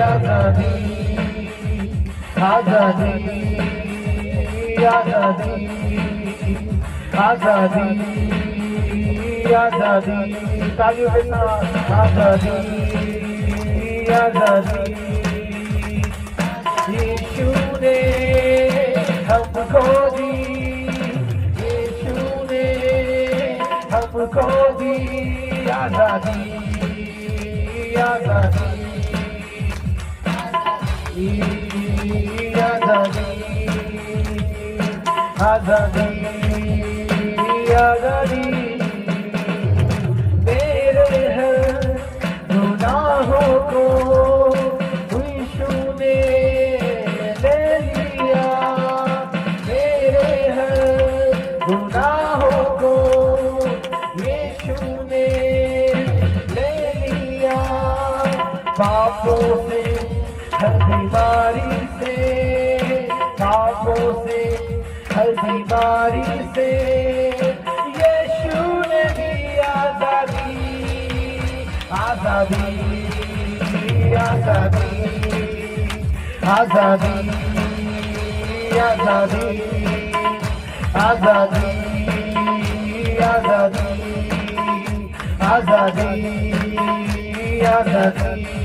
आजादी आजादी आजादी आजादी आजादी तालियों के साथ आजादी आजादी यीशु ने हमको दी यीशु ने हमको दी आजादी आजादी आजादी आजादी आजादी मेरे हर गुनाहों को यीशु ने ले लिया मेरे हर गुनाहों को यीशु ने ले लिया पापों से हर बीमारी से पापों से हर बीमारी से यीशु ने दी आजादी आजादी आजादी आजादी आजादी आजादी आजादी आजादी आजादी